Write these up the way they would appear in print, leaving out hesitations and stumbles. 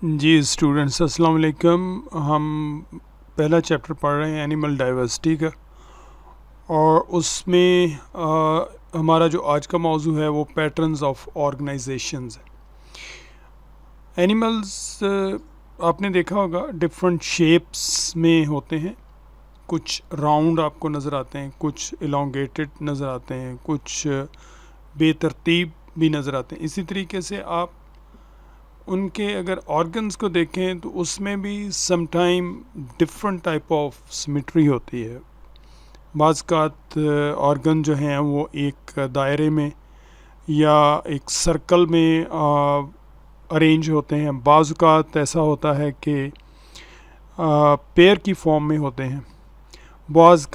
जी students अस्सलाम वालेकुम। हम पहला चैप्टर पढ़ रहे हैं एनिमल डाइवर्सिटी का, और उसमें हमारा जो आज का मौजू है वो पैटर्न्स ऑफ ऑर्गेनाइजेशंस है। एनिमल्स आपने देखा होगा डिफरेंट शेप्स में होते हैं। कुछ राउंड आपको नज़र आते हैं, कुछ इलोंगेटेड नज़र आते हैं, कुछ बेतरतीब भी नज़र आते हैं। इसी तरीके से आप उनके अगर ऑर्गन्स को देखें तो उसमें भी sometime different type of symmetry होती है। बाज़ ऑर्गन जो हैं वो एक दायरे में या एक सर्कल में अरेंज होते हैं। बाज़ ऐसा होता है कि पेयर की फॉर्म में होते हैं। बाज़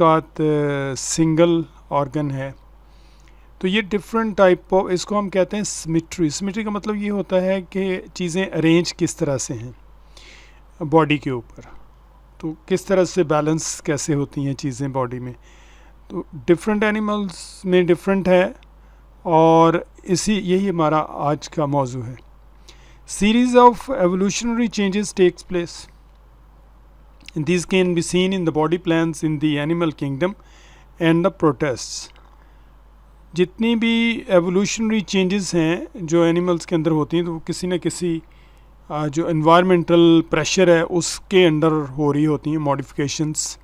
सिंगल ऑर्गन है। तो ये डिफरेंट टाइप ऑफ, इसको हम कहते हैं सिमेट्री। सिमेट्री का मतलब ये होता है कि चीज़ें अरेंज किस तरह से हैं बॉडी के ऊपर, तो किस तरह से बैलेंस कैसे होती हैं चीज़ें बॉडी में। तो डिफरेंट एनिमल्स में डिफरेंट है, और यही हमारा आज का मौजू है। Series of evolutionary changes takes place. This can be seen in the body plans in the animal kingdom and the protists. जितनी भी एवोल्यूशनरी चेंजेस हैं जो एनिमल्स के अंदर होती हैं, तो वो किसी न किसी जो एनवायरमेंटल प्रेशर है उसके अंडर हो रही होती हैं मॉडिफिकेशंस,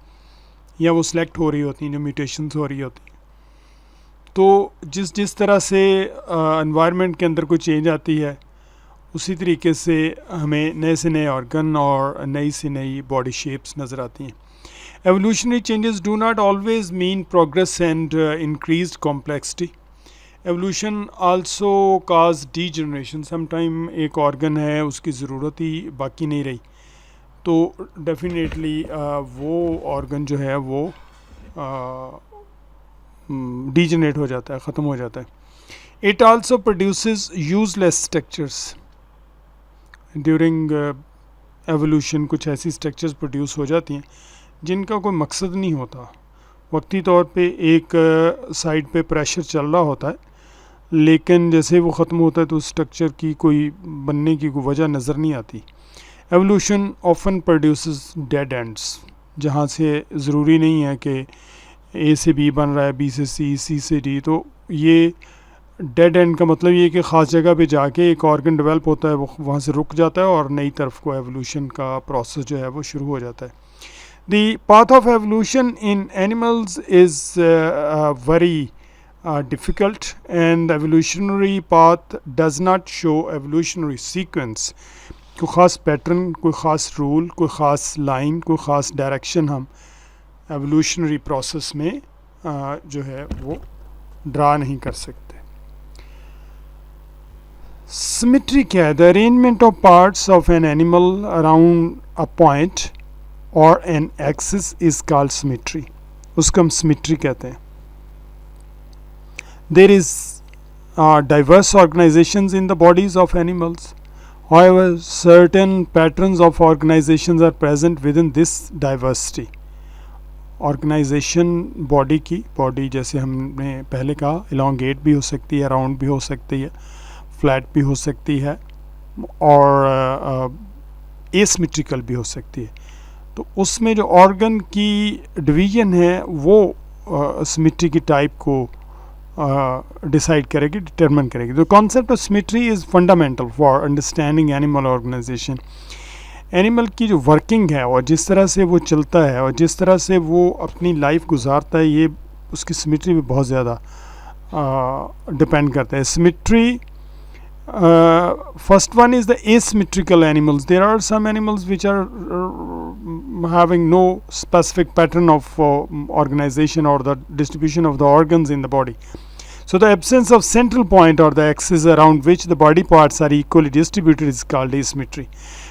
या वो सिलेक्ट हो रही होती हैं, जो म्यूटेशंस हो रही होती हैं। तो जिस जिस तरह से एनवायरनमेंट के अंदर कोई चेंज आती है, उसी तरीके से हमें नए से नए ऑर्गन और नई से नई बॉडी शेप्स नज़र आती हैं। Evolutionary changes do not always mean progress and increased complexity. Evolution also cause degeneration. Sometime एक organ है उसकी ज़रूरत ही बाकी नहीं रही, तो definitely वो organ जो है वो degenerate हो जाता है, ख़त्म हो जाता है. It also produces useless structures. During evolution कुछ ऐसी structures produce हो जाती हैं जिनका कोई मकसद नहीं होता। वक्ती तौर पे एक साइड पे प्रेशर चल रहा होता है, लेकिन जैसे वो ख़त्म होता है तो उस स्ट्रक्चर की कोई बनने की कोई वजह नज़र नहीं आती। Evolution often produces dead ends, जहाँ से ज़रूरी नहीं है कि ए से बी बन रहा है, बी से सी, सी से डी। तो ये डेड एंड का मतलब ये कि ख़ास जगह पे जाके एक ऑर्गन डेवलप होता है, वो वहाँ से रुक जाता है और नई तरफ को एवोल्यूशन का प्रोसेस जो है वो शुरू हो जाता है। The path of evolution in animals is very difficult, and the evolutionary path does not show evolutionary sequence. कोई ख़ास पैटर्न, कोई ख़ास रूल, कोई ख़ास लाइन, कोई ख़ास डायरेक्शन हम एवोल्यूशनरी प्रोसेस में जो है वो ड्रा नहीं कर सकते। सिमेट्री क्या है? The arrangement of parts of an animal around a point और an axis is called symmetry. उसको हम सिमेट्री कहते हैं। There is diverse organizations in the bodies of animals. However, certain patterns of organizations are present within this diversity. Organisation body की, body जैसे हमने पहले कहा इलोंगेट भी हो सकती है, राउंड भी हो सकती है, फ्लैट भी हो सकती है, और एसिमेट्रिकल भी हो सकती है। तो उसमें जो ऑर्गन की डिवीजन है वो सिमेट्री की टाइप को डिसाइड करेगी, डिटरमिन करेगी। The concept of symmetry is fundamental for understanding animal organisation. Animal की जो वर्किंग है और जिस तरह से वो चलता है और जिस तरह से वो अपनी लाइफ गुजारता है, ये उसकी सिमेट्री में बहुत ज़्यादा डिपेंड करता है। Symmetry first one is the asymmetrical animals. There are some animals which are having no specific pattern of organization or the distribution of the organs in the body. So the absence of central point or the axis around which the body parts are equally distributed is called asymmetry.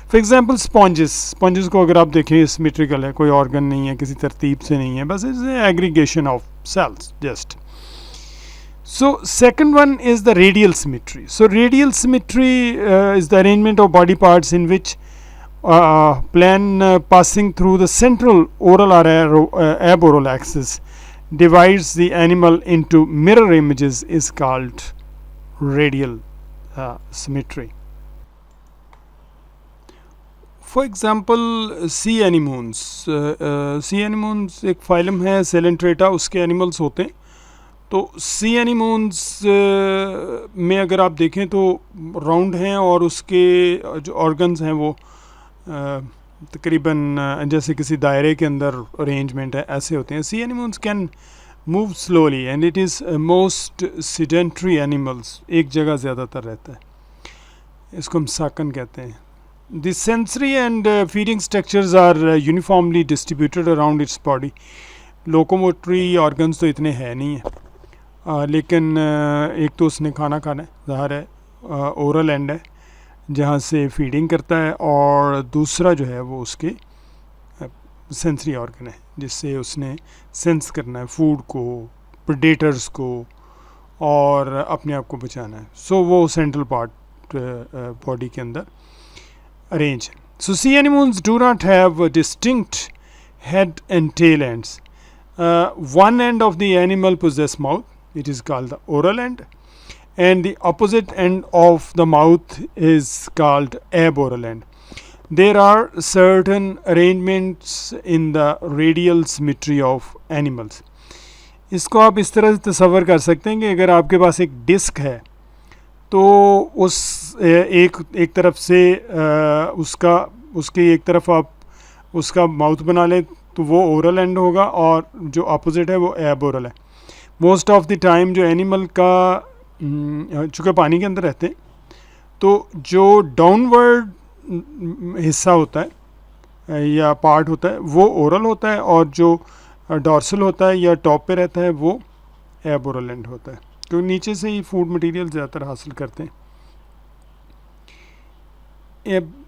For example, sponges. Sponges को अगर आप देखें symmetrical है, कोई organ नहीं है, किसी तरतीब से नहीं है, बस it's an aggregation of cells just. So second one is the radial symmetry. So radial symmetry is the arrangement of body parts in which plan passing through the central oral or aboral axis divides the animal into mirror images is called radial symmetry. For example sea anemones, sea anemones एक phylum है Coelenterata, उसके animals होते हैं। तो सी anemones में अगर आप देखें तो राउंड हैं और उसके जो ऑर्गन्स हैं वो तकरीबन जैसे किसी दायरे के अंदर अरेंजमेंट है, ऐसे होते हैं। Sea animals can move slowly and it is most sedentary animals, एक जगह ज़्यादातर रहता है, इसको हम साकन कहते हैं। The sensory and feeding structures are uniformly distributed around its body. Locomotory organs तो इतने हैं नहीं है, लेकिन एक तो उसने खाना खाना है, ज़ाहिर है, ओरल एंड है जहाँ से फीडिंग करता है, और दूसरा जो है वो उसके सेंसरी ऑर्गन है जिससे उसने सेंस करना है फूड को, प्रेडेटर्स को, और अपने आप को बचाना है। सो वो सेंट्रल पार्ट बॉडी के अंदर अरेंज है। So sea animals do not have distinct head and tail ends. One end of the animal possess mouth, it is called the oral end, and the opposite end of the mouth is called aboral end. There are certain arrangements in the radial symmetry of animals. इसको आप इस तरह से तस्वर कर सकते हैं कि अगर आपके पास एक डिस्क है तो उस एक तरफ से उसके एक तरफ आप उसका माउथ बना लें तो वो ओरल एंड होगा, और जो अपोजिट है वो एबोरल है। मोस्ट ऑफ द टाइम जो एनिमल का चूँकि पानी के अंदर रहते हैं तो जो डाउनवर्ड हिस्सा होता है या पार्ट होता है वो ओरल होता है, और जो डॉर्सल होता है या टॉप पे रहता है वो एबोरल एंड होता है, क्योंकि नीचे से ही फूड मटेरियल ज़्यादातर हासिल करते हैं।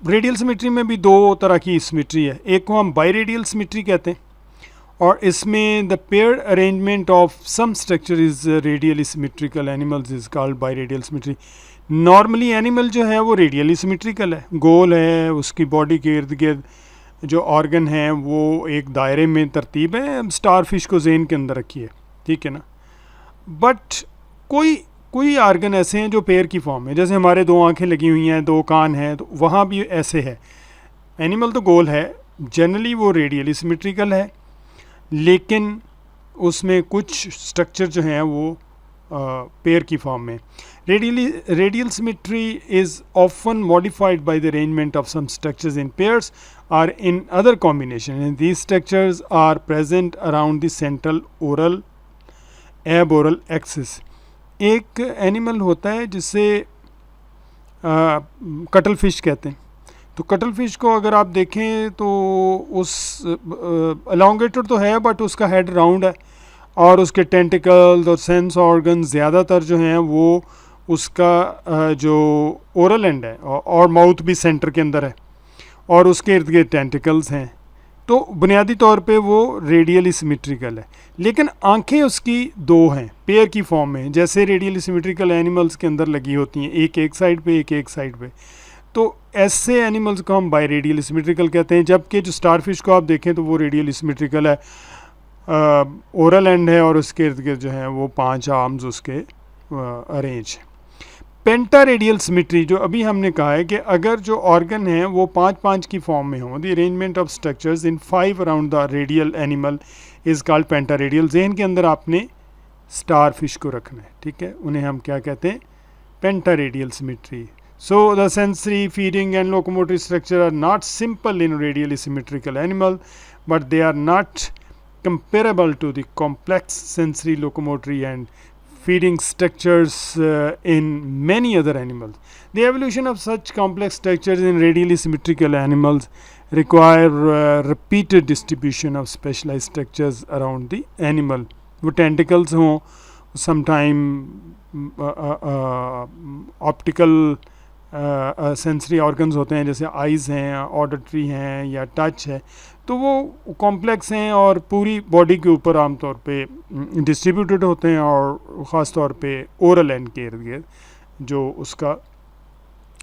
रेडियल सिमेट्री में भी दो तरह की सिमेट्री है, एक को हम बाई रेडियल सिमेट्री कहते हैं, और इसमें the pair arrangement of some structure is radially symmetrical animals is called by radial symmetry. Normally animal जो है वो रेडियली सिमेट्रिकल है, गोल है, उसकी बॉडी के इर्द गिर्द जो ऑर्गन हैं वो एक दायरे में तरतीब है। स्टार फिश को जेन के अंदर रखी है, ठीक है ना। बट कोई ऑर्गन ऐसे हैं जो पेयर की फॉर्म है, जैसे हमारे दो आंखें लगी हुई हैं, दो कान हैं, तो वहाँ भी ऐसे है। एनिमल तो गोल है, जनरली वो रेडियली सिमेट्रिकल है, लेकिन उसमें कुछ स्ट्रक्चर जो हैं वो पेयर की फॉर्म में। Radial symmetry is often modified by the arrangement of some structures in pairs और in other combination, and these structures are present around the central oral aboral axis. एक एनिमल होता है जिसे कटल फिश कहते हैं। तो cuttle fish को अगर आप देखें तो उस एलोंगेटेड तो है बट उसका हेड राउंड है, और उसके टेंटिकल्स और सेंस ऑर्गन ज़्यादातर जो हैं वो उसका जो ओरल एंड है, और माउथ भी सेंटर के अंदर है, और उसके इर्द गिर्द टेंटिकल्स हैं। तो बुनियादी तौर पे वो रेडियली सिमेट्रिकल है, लेकिन आंखें उसकी दो हैं, पेयर की फॉर्म में, जैसे रेडियली सिमेट्रिकल एनिमल्स के अंदर लगी होती हैं, एक साइड पे एक साइड पे। तो ऐसे एनिमल्स को हम बाई रेडियली सिमेट्रिकल कहते हैं। जबकि जो स्टारफिश को आप देखें तो वो रेडियली सिमेट्रिकल है, ओरल एंड है, और उसके इर्द गिर्द जो है वो 5 आर्म्स उसके अरेंज। पेंटा रेडियल सिमेट्री, जो अभी हमने कहा है कि अगर जो ऑर्गन है वो 5 की फॉर्म में हो, the arrangement of structures in 5 around the radial animal is called penta radial. जहन के अंदर आपने स्टार फिश को रखना है, ठीक है, उन्हें हम क्या कहते हैं, penta radial symmetry. So the sensory, feeding and locomotory structure are not simple in radially symmetrical animal, but they are not comparable to the complex sensory, locomotory and feeding structures in many other animals. The evolution of such complex structures in radially symmetrical animals require repeated distribution of specialized structures around the animal. वो tentacles हों, sometime optical sensory organs होते हैं, जैसे eyes हैं, auditory हैं या touch है, तो वो कॉम्प्लेक्स हैं और पूरी बॉडी के ऊपर आमतौर पे डिस्ट्रीब्यूटेड होते हैं, और ख़ास तौर पे ओरल एंड के इर्द गिर्द जो उसका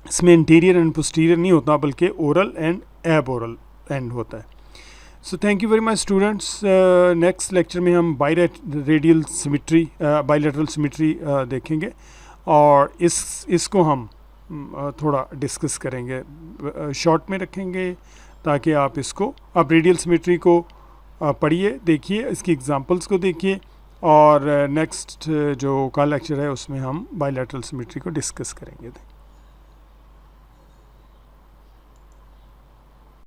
इसमें इंटीरियर एंड पोस्टीरियर नहीं होता बल्कि ओरल एंड एबोरल एंड होता है। So thank you very much students. Next lecture में हम रेडियल सिमेट्री, बाइलेटरल सिमेट्री देखेंगे, और इसको हम थोड़ा डिस्कस करेंगे, शॉर्ट में रखेंगे ताकि आप इसको, आप रेडियल सिमेट्री को पढ़िए, देखिए, इसकी एग्जांपल्स को देखिए, और नेक्स्ट जो का लेक्चर है उसमें हम बायलैटरल सिमेट्री को डिस्कस करेंगे।